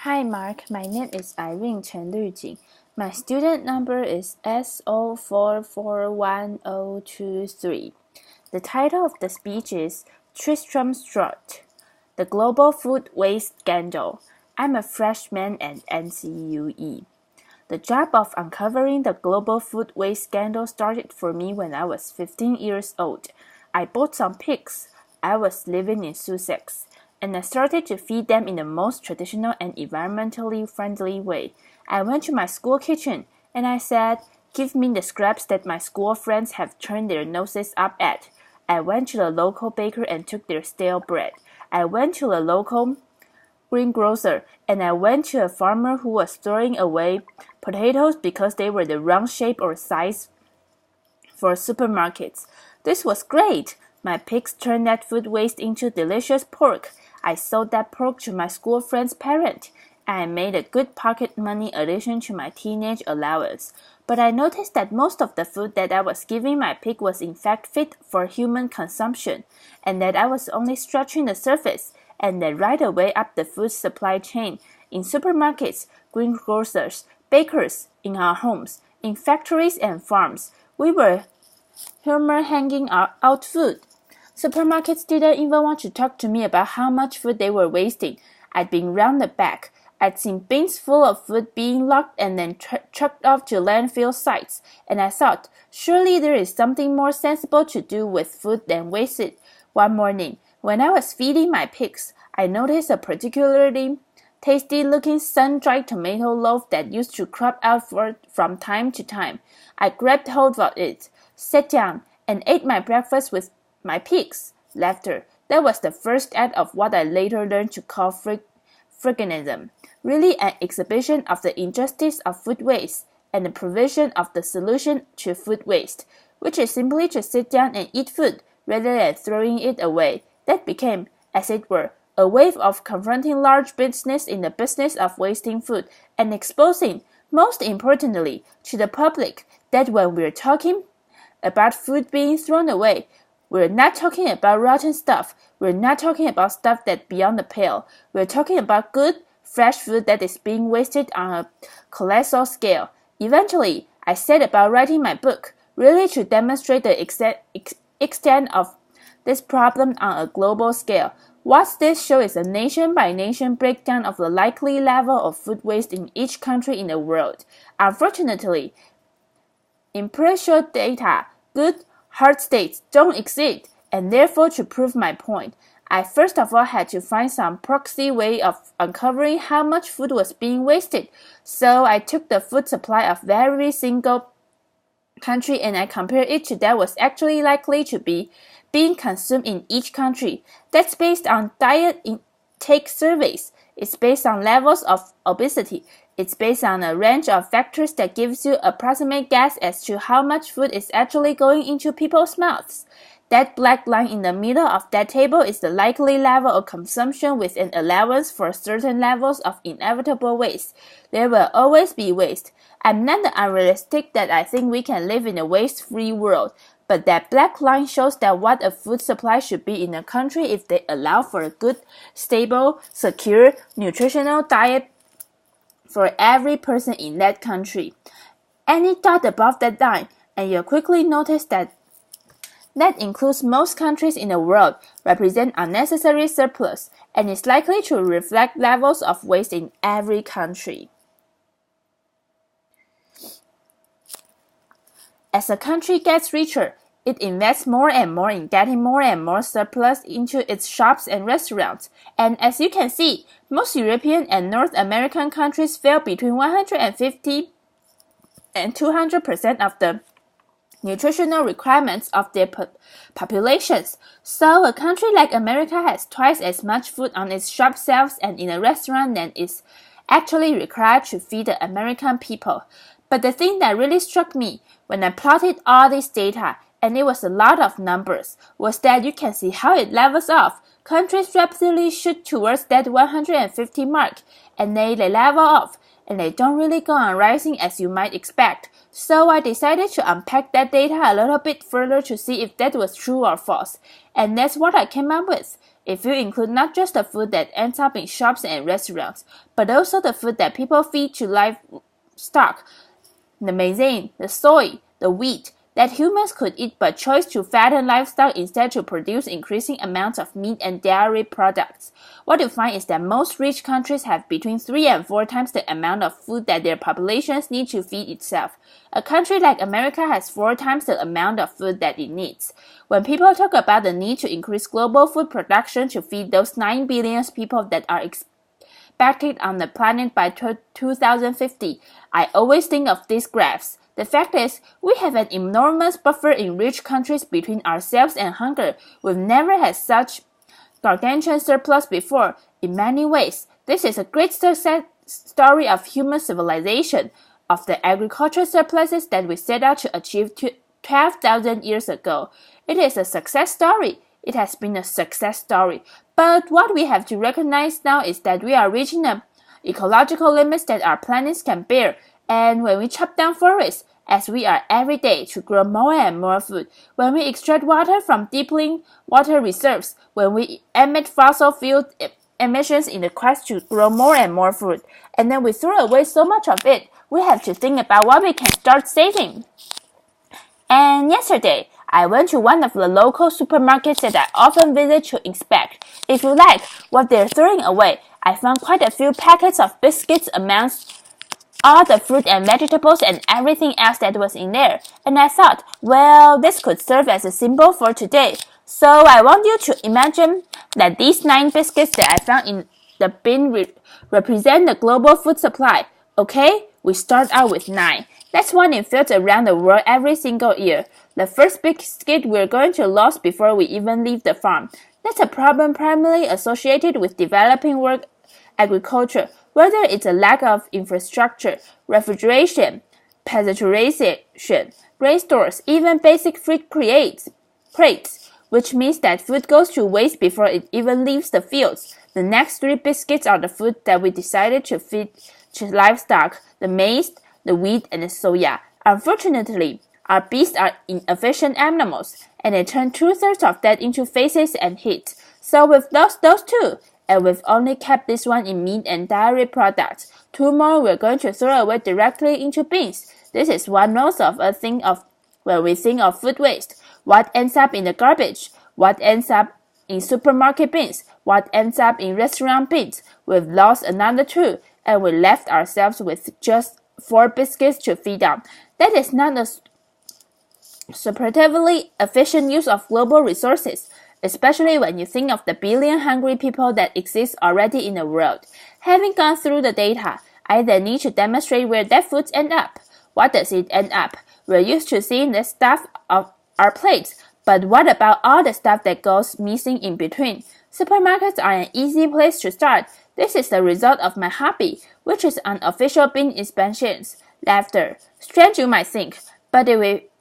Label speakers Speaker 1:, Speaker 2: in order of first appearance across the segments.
Speaker 1: Hi Mark, my name is Irene Chen Lujing. My student number is S04411023. The title of the speech is Tristram Stuart, The Global Food Waste Scandal. I'm a freshman at NCUE. The job of uncovering the global food waste scandal started for me when I was 15 years old. I bought some pigs. I was living in Sussex, and I started to feed them in the most traditional and environmentally friendly way. I went to my school kitchen, and I said, "Give me the scraps that my school friends have turned their noses up at." I went to the local baker and took their stale bread. I went to the local greengrocer, and I went to a farmer who was throwing away potatoes because they were the wrong shape or size for supermarkets. This was great. My pigs turned that food waste into delicious pork. I sold that pork to my school friend's parent. I made a good pocket money addition to my teenage allowance. But I noticed that most of the food that I was giving my pig was in fact fit for human consumption, and that I was only scratching the surface, and that right away up the food supply chain, in supermarkets, greengrocers, bakers, in our homes, in factories and farms, we were hanging out food. Supermarkets didn't even want to talk to me about how much food they were wasting. I'd been round the back. I'd seen bins full of food being locked and then trucked off to landfill sites, and I thought, surely there is something more sensible to do with food than waste it. One morning, when I was feeding my pigs, I noticed a particularly tasty-looking sun-dried tomato loaf that used to crop out from time to time. I grabbed hold of it, sat down, and ate my breakfast with my pigs. Laughter. That was the first act of what I later learned to call freeganism, really an exhibition of the injustice of food waste and the provision of the solution to food waste, which is simply to sit down and eat food rather than throwing it away. That became, as it were, a wave of confronting large business in the business of wasting food and exposing, most importantly, to the public that when we're talking about food being thrown away, we're not talking about rotten stuff. We're not talking about stuff that's beyond the pale. We're talking about good, fresh food that is being wasted on a colossal scale. Eventually, I set about writing my book, really to demonstrate the extent of this problem on a global scale. What this show is a nation-by-nation breakdown of the likely level of food waste in each country in the world. Unfortunately, empirical data, good, hard states don't exist, and therefore to prove my point, I first of all had to find some proxy way of uncovering how much food was being wasted. So I took the food supply of every single country and I compared it to that was actually likely to be being consumed in each country. That's based on diet intake surveys. It's based on levels of obesity. It's based on a range of factors that gives you approximate guess as to how much food is actually going into people's mouths. That black line in the middle of that table is the likely level of consumption with an allowance for certain levels of inevitable waste. There will always be waste. I'm not unrealistic that I think we can live in a waste-free world, but that black line shows that what a food supply should be in a country if they allow for a good, stable, secure, nutritional diet for every person in that country. Any dot above that line, and you'll quickly notice that includes most countries in the world, represent unnecessary surplus, and is likely to reflect levels of waste in every country. As a country gets richer, it invests more and more in getting more and more surplus into its shops and restaurants. And as you can see, most European and North American countries fell between 150 and 200% of the nutritional requirements of their populations. So a country like America has twice as much food on its shop shelves and in a restaurant than is actually required to feed the American people. But the thing that really struck me when I plotted all this data, and it was a lot of numbers, was that you can see how it levels off. Countries rapidly shoot towards that 150 mark, and they level off, and they don't really go on rising as you might expect. So I decided to unpack that data a little bit further to see if that was true or false, and that's what I came up with. if you include not just the food that ends up in shops and restaurants, but also the food that people feed to livestock, the maize, the soy, the wheat, that humans could eat but chose to fatten livestock instead to produce increasing amounts of meat and dairy products. What you find is that most rich countries have between 3 and 4 times the amount of food that their populations need to feed itself. A country like America has 4 times the amount of food that it needs. When people talk about the need to increase global food production to feed those 9 billion people that are expected on the planet by 2050, I always think of these graphs. The fact is, we have an enormous buffer in rich countries between ourselves and hunger. We've never had such gargantuan surplus before. In many ways, this is a great success story of human civilization, of the agricultural surpluses that we set out to achieve 12,000 years ago. It is a success story. It has been a success story. But what we have to recognize now is that we are reaching the ecological limits that our planets can bear. And when we chop down forests, as we are every day, to grow more and more food, when we extract water from depleting water reserves, when we emit fossil fuel emissions in the quest to grow more and more food, and then we throw away so much of it, we have to think about what we can start saving. And yesterday, I went to one of the local supermarkets that I often visit to inspect. If you like what they're throwing away, I found quite a few packets of biscuits amongst all the fruit and vegetables and everything else that was in there. And I thought, well, this could serve as a symbol for today. So I want you to imagine that these 9 biscuits that I found in the bin represent the global food supply. Okay, we start out with 9. That's one in fields around the world every single year. The first biscuit we're going to lose before we even leave the farm. That's a problem primarily associated with developing world agriculture, whether it's a lack of infrastructure, refrigeration, pasteurization, grain stores, even basic food crates, which means that food goes to waste before it even leaves the fields. The next 3 biscuits are the food that we decided to feed to livestock, the maize, the wheat, and the soya. Unfortunately, our beasts are inefficient animals, and they turn 2/3 of that into feces and heat. So we've lost those 2. And we've only kept this one in meat and dairy products. 2 more we're going to throw away directly into bins. This is what most of us think of when we think of food waste. What ends up in the garbage? What ends up in supermarket bins? What ends up in restaurant bins? We've lost another 2, and we left ourselves with just 4 biscuits to feed on. That is not a superlatively efficient use of global resources, especially when you think of the billion hungry people that exist already in the world. Having gone through the data, I then need to demonstrate where that food ends up. What does it end up? We're used to seeing the stuff of our plates, but what about all the stuff that goes missing in between? Supermarkets are an easy place to start. This is the result of my hobby, which is unofficial bin inspections. Laughter. Strange you might think, but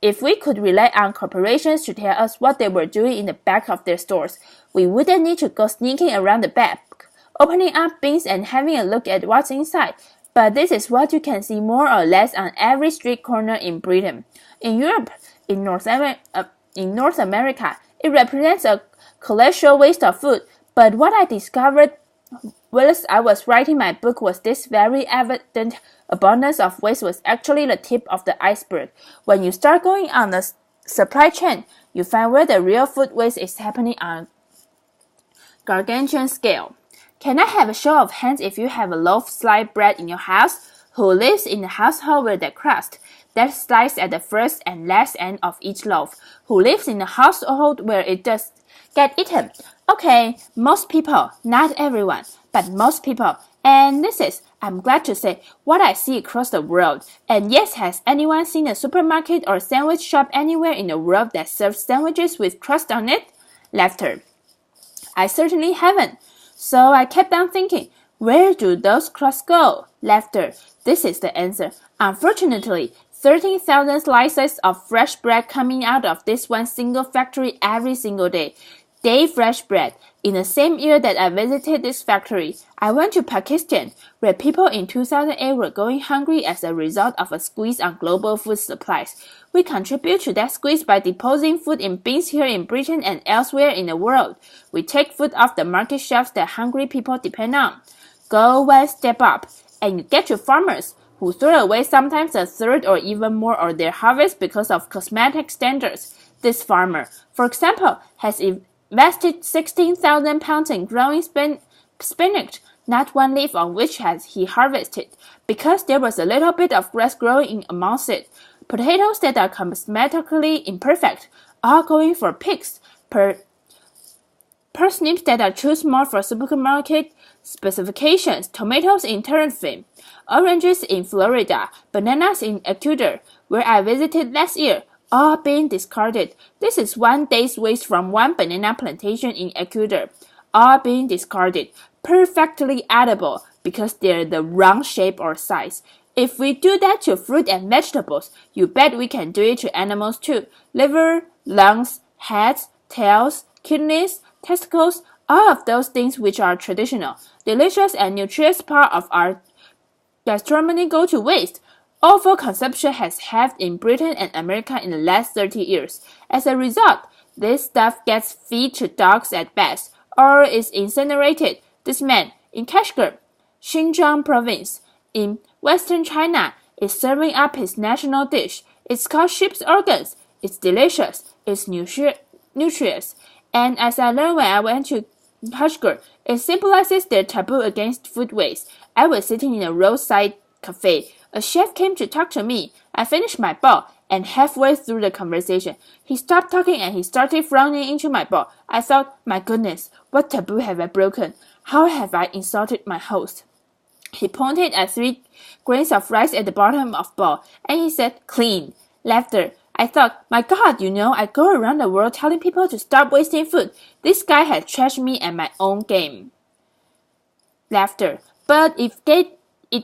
Speaker 1: if we could rely on corporations to tell us what they were doing in the back of their stores, we wouldn't need to go sneaking around the back, opening up bins and having a look at what's inside. But this is what you can see more or less on every street corner in Britain. In Europe, in North America, it represents a colossal waste of food. But what I discovered whilst I was writing my book was this very evident abundance of waste was actually the tip of the iceberg. When you start going on the supply chain, you find where the real food waste is happening on a gargantuan scale. Can I have a show of hands if you have a loaf of sliced bread in your house? Who lives in the household with the crust that sliced at the first and last end of each loaf? Who lives in the household where it does get eaten? Okay, most people, not everyone, but most people. And this is, I'm glad to say, what I see across the world. And yes, has anyone seen a supermarket or sandwich shop anywhere in the world that serves sandwiches with crust on it? Laughter. I certainly haven't. So I kept on thinking, where do those crusts go? Laughter. This is the answer. Unfortunately, 13,000 slices of fresh bread coming out of this one single factory every single day. Day fresh bread. In the same year that I visited this factory, I went to Pakistan, where people in 2008 were going hungry as a result of a squeeze on global food supplies. We contribute to that squeeze by depositing food in bins here in Britain and elsewhere in the world. We take food off the market shelves that hungry people depend on. Go one step up, and you get to farmers who throw away sometimes a third or even more of their harvest because of cosmetic standards. This farmer, for example, has invested 16,000 pounds in growing spinach, not one leaf of which has he harvested, because there was a little bit of grass growing in amongst it. Potatoes that are cosmetically imperfect, all going for pigs. Parsnips that are too small for supermarket specifications, tomatoes in Tristram, oranges in Florida, bananas in Ecuador, where I visited last year, all being discarded. This is one day's waste from one banana plantation in Ecuador, all being discarded. Perfectly edible because they're the wrong shape or size. If we do that to fruit and vegetables, you bet we can do it to animals too. Liver, lungs, heads, tails, kidneys, testicles, all of those things which are traditional, delicious and nutritious part of our gastronomy go to waste. Awful consumption has halved in Britain and America in the last 30 years. As a result, this stuff gets fed to dogs at best, or is incinerated. This man, in Kashgar, Xinjiang province, in western China, is serving up his national dish. It's called sheep's organs. It's delicious. It's nutritious. And as I learned when I went to Kashgar, it symbolizes their taboo against food waste. I was sitting in a roadside cafe. A chef came to talk to me. I finished my bowl, and halfway through the conversation, he stopped talking and he started frowning into my bowl. I thought, my goodness, what taboo have I broken? How have I insulted my host? He pointed at 3 grains of rice at the bottom of bowl, and he said, clean. Laughter. I thought, my God, I go around the world telling people to stop wasting food. This guy has trashed me at my own game. Laughter. But it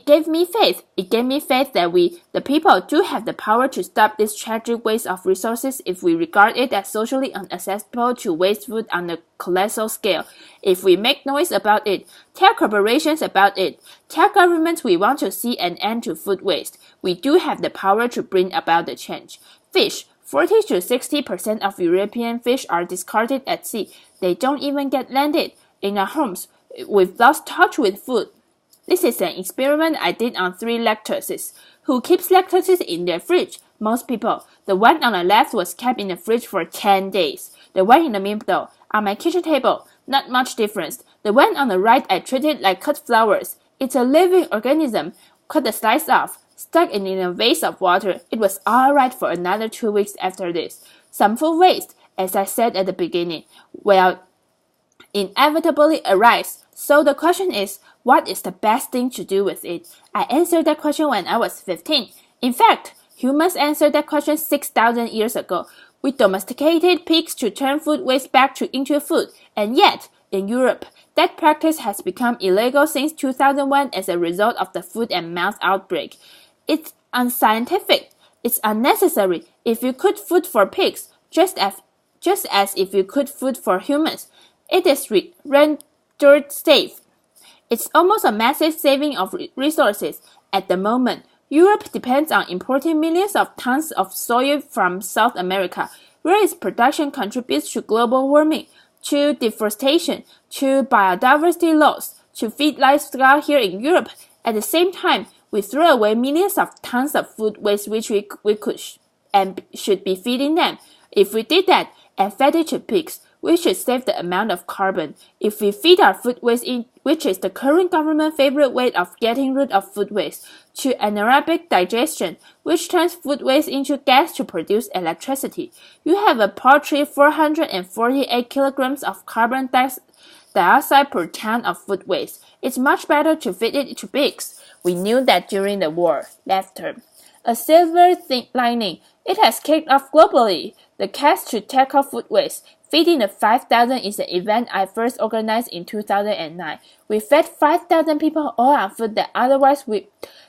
Speaker 1: gave me faith. It gave me faith that we, the people, do have the power to stop this tragic waste of resources if we regard it as socially unacceptable to waste food on a colossal scale. If we make noise about it, tell corporations about it, tell governments we want to see an end to food waste, we do have the power to bring about the change. Fish. 40 to 60% of European fish are discarded at sea. They don't even get landed. In our homes, we've lost touch with food. This is an experiment I did on 3 lactoses. Who keeps lactoses in their fridge? Most people. The one on the left was kept in the fridge for 10 days. The one in the middle, on my kitchen table, not much difference. The one on the right I treated like cut flowers. It's a living organism. Cut the slice off. Stuck it in a vase of water. It was alright for another 2 weeks after this. Some food waste, as I said at the beginning, will inevitably arise. So the question is, what is the best thing to do with it? I answered that question when I was 15. In fact, humans answered that question 6,000 years ago. We domesticated pigs to turn food waste back into food, and yet, in Europe, that practice has become illegal since 2001 as a result of the foot and mouth outbreak. It's unscientific. It's unnecessary. If you could food for pigs, just as if you could food for humans, it is rendered safe. It's almost a massive saving of resources. At the moment, Europe depends on importing millions of tons of soy from South America, where its production contributes to global warming, to deforestation, to biodiversity loss, to feed livestock here in Europe. At the same time, we throw away millions of tons of food waste which we could and should be feeding them. If we did that and fed it to pigs, we should save the amount of carbon. If we feed our food waste which is the current government favorite way of getting rid of food waste, to anaerobic digestion, which turns food waste into gas to produce electricity, you have a paltry 448 kilograms of carbon dioxide per ton of food waste. It's much better to feed it to pigs. We knew that during the war. Laughter. A silver lining. It has kicked off globally. The quest to tackle food waste. Feeding the 5,000 is an event I first organized in 2009. We fed 5,000 people all on food that otherwise would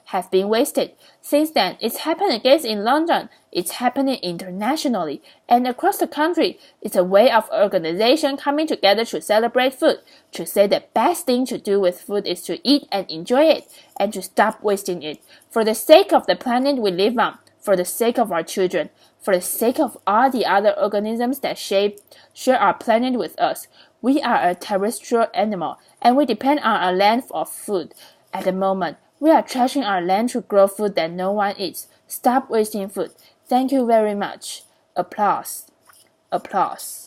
Speaker 1: have been wasted. Since then, it's happened again in London. It's happening internationally and across the country. It's a way of organization coming together to celebrate food, to say the best thing to do with food is to eat and enjoy it, and to stop wasting it. For the sake of the planet we live on, for the sake of our children, for the sake of all the other organisms that share our planet with us. We are a terrestrial animal, and we depend on our land for food. At the moment, we are trashing our land to grow food that no one eats. Stop wasting food. Thank you very much. Applause. Applause.